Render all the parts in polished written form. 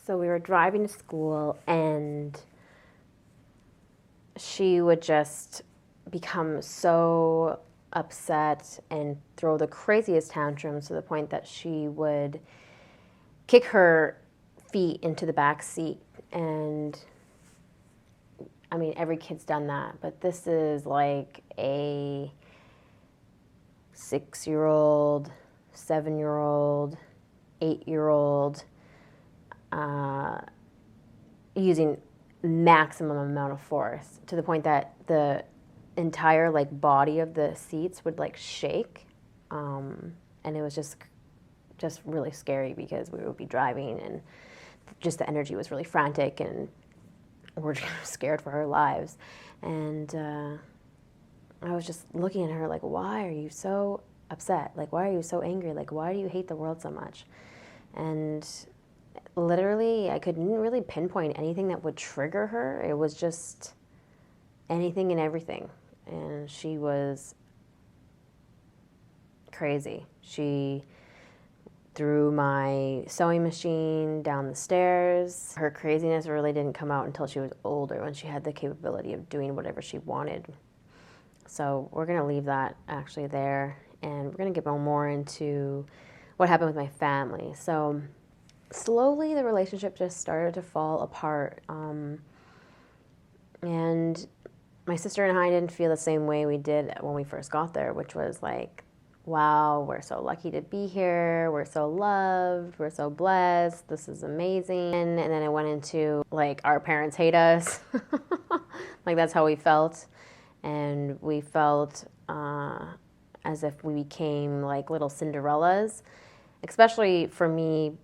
So we were driving to school, and she would just become so upset and throw the craziest tantrums to the point that she would kick her feet into the back seat. And I mean, every kid's done that, but this is like a 6-year-old, 7-year-old, 8-year-old, using maximum amount of force to the point that the entire like body of the seats would like shake, and it was just really scary because we would be driving and just the energy was really frantic and we're scared for our lives. And I was just looking at her like, why are you so upset? Like, why are you so angry? Like, why do you hate the world so much? And literally, I couldn't really pinpoint anything that would trigger her. It was just anything and everything. And she was crazy. She threw my sewing machine down the stairs. Her craziness really didn't come out until she was older, when she had the capability of doing whatever she wanted. So we're going to leave that actually there, and we're going to get more into what happened with my family. So slowly the relationship just started to fall apart, and my sister and I didn't feel the same way we did when we first got there, which was like, wow, we're so lucky to be here, we're so loved, we're so blessed, this is amazing. And then it went into like, our parents hate us. Like, that's how we felt. And we felt as if we became like little Cinderellas, especially for me.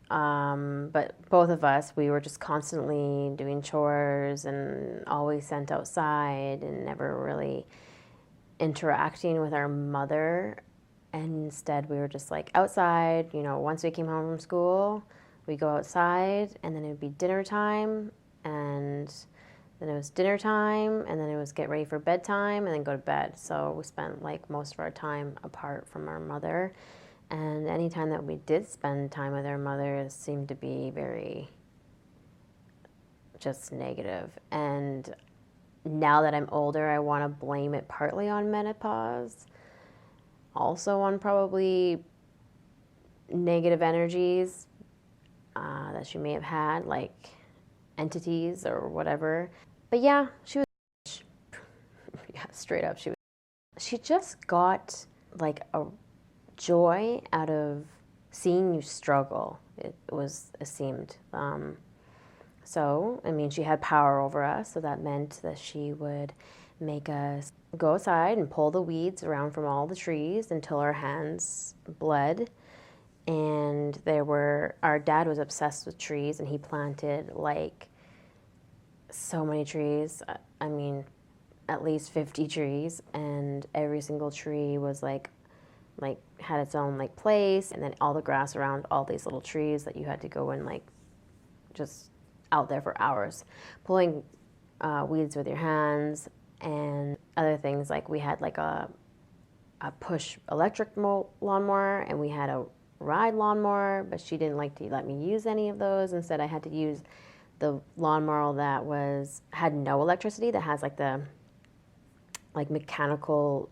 But both of us, we were just constantly doing chores and always sent outside and never really interacting with our mother. And instead, we were just like outside. You know, once we came home from school, we'd go outside, and then it would be dinner time, and then it was dinner time, and then it was get ready for bedtime, and then go to bed. So we spent like most of our time apart from our mother. And any time that we did spend time with our mother, it seemed to be very just negative. And now that I'm older, I want to blame it partly on menopause, also on probably negative energies that she may have had, like entities or whatever. But yeah, she was, yeah, straight up, she just got like a joy out of seeing you struggle. It seemed. So, I mean, she had power over us, so that meant that she would make us go outside and pull the weeds around from all the trees until our hands bled. And our dad was obsessed with trees, and he planted like so many trees. I mean, at least 50 trees, and every single tree was like had its own like place, and then all the grass around all these little trees that you had to go and like just out there for hours pulling weeds with your hands. And other things, like we had like a push electric lawnmower, and we had a ride lawnmower, but she didn't like to let me use any of those. Instead, I had to use the lawnmower that had no electricity, that has like the like mechanical,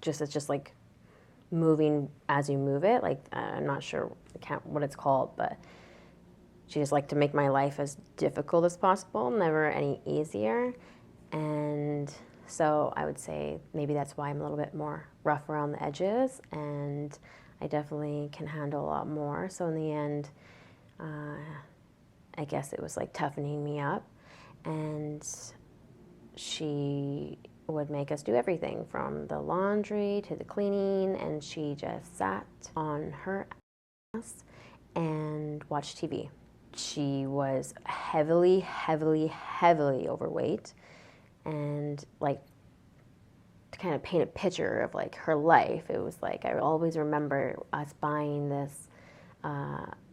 it's just like moving as you move it. Like, I'm not sure what it's called, but she just liked to make my life as difficult as possible, never any easier. And so I would say maybe that's why I'm a little bit more rough around the edges, and I definitely can handle a lot more. So in the end, I guess it was like toughening me up. And she would make us do everything from the laundry to the cleaning, and she just sat on her ass and watched TV. She was heavily, heavily, heavily overweight, and like, to kind of paint a picture of like her life, it was like, I always remember us buying this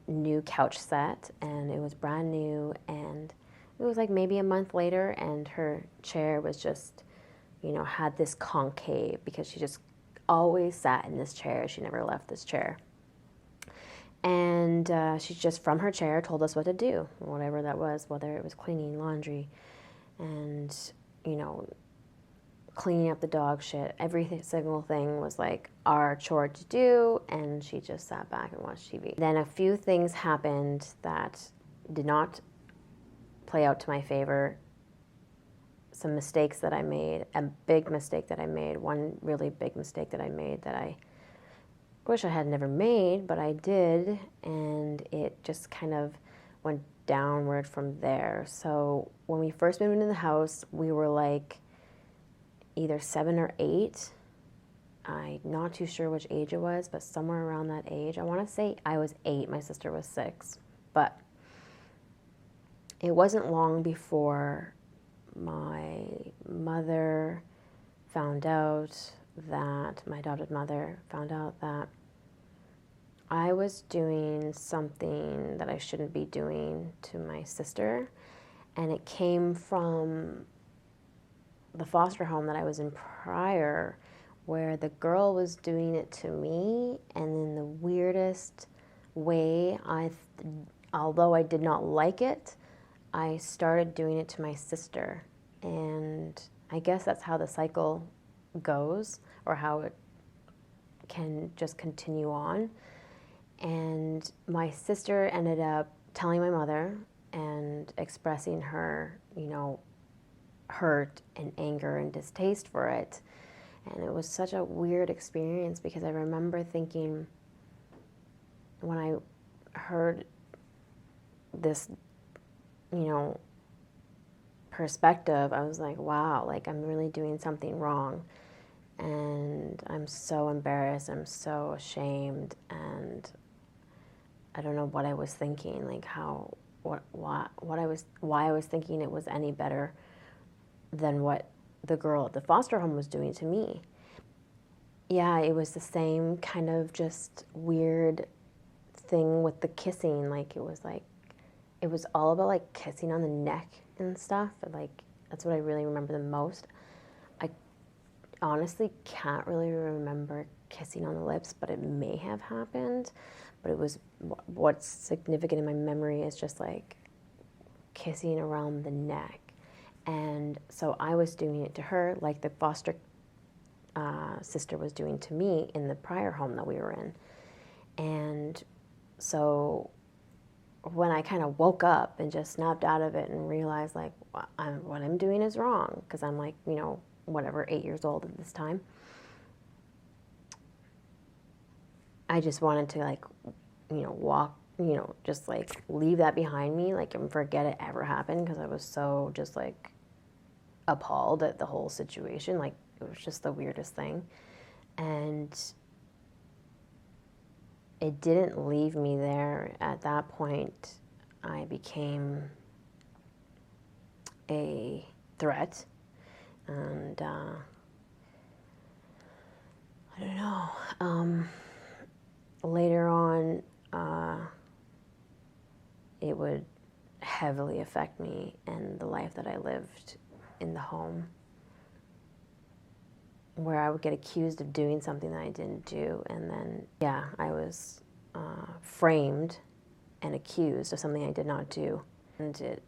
new couch set, and it was brand new, and it was like maybe a month later, and her chair was just, had this concave, because she just always sat in this chair. She never left this chair. And she just from her chair told us what to do, whatever that was, whether it was cleaning laundry and, you know, cleaning up the dog shit. Every single thing was like our chore to do, and she just sat back and watched TV. Then a few things happened that did not play out to my favor. Some mistakes that I made, a big mistake that I made, one really big mistake that I made that I wish I had never made, but I did, and it just kind of went downward from there. So when we first moved into the house, we were like either 7 or 8. I'm not too sure which age it was, but somewhere around that age. I want to say I was 8, my sister was 6. But it wasn't long before my mother found out that, my adopted mother found out that I was doing something that I shouldn't be doing to my sister. And it came from the foster home that I was in prior, where the girl was doing it to me, and in the weirdest way, although I did not like it, I started doing it to my sister. And I guess that's how the cycle goes, or how it can just continue on. And my sister ended up telling my mother and expressing her, you know, hurt and anger and distaste for it. And it was such a weird experience, because I remember thinking, when I heard this, you know, perspective, I was like, wow, like I'm really doing something wrong. And I'm so embarrassed, I'm so ashamed, and I don't know what I was thinking, like why I was thinking it was any better than what the girl at the foster home was doing to me. Yeah, it was the same kind of just weird thing with the kissing. Like, it was all about like kissing on the neck and stuff. Like, that's what I really remember the most. I honestly can't really remember kissing on the lips, but it may have happened. But it was, what's significant in my memory is just like kissing around the neck. And so I was doing it to her like the foster sister was doing to me in the prior home that we were in. And so when I kind of woke up and just snapped out of it and realized like what I'm doing is wrong, because I'm like, you know, whatever, 8 years old at this time, I just wanted to like, you know, walk, you know, just like leave that behind me, like, and forget it ever happened, because I was so just like appalled at the whole situation. Like, it was just the weirdest thing. And it didn't leave me there. At that point, I became a threat. And I don't know. Later on, it would heavily affect me and the life that I lived in the home, where I would get accused of doing something that I didn't do, and then, yeah, I was framed and accused of something I did not do, and it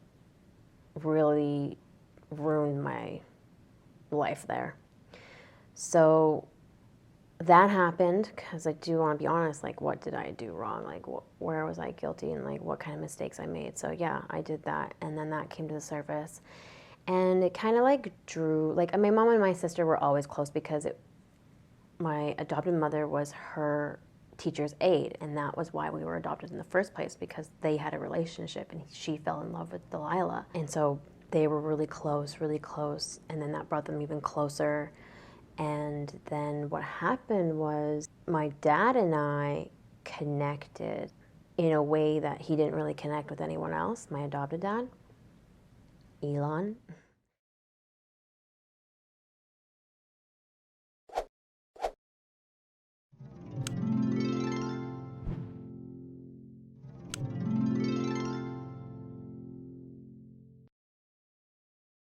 really ruined my life there. So that happened, because I do want to be honest, like, what did I do wrong? Like, where was I guilty, and like what kind of mistakes I made? So yeah, I did that, and then that came to the surface. And it kind of like drew, like, my mom and my sister were always close, because my adopted mother was her teacher's aide, and that was why we were adopted in the first place, because they had a relationship and she fell in love with Delilah. And so they were really close, and then that brought them even closer. And then what happened was my dad and I connected in a way that he didn't really connect with anyone else, my adopted dad, Elon.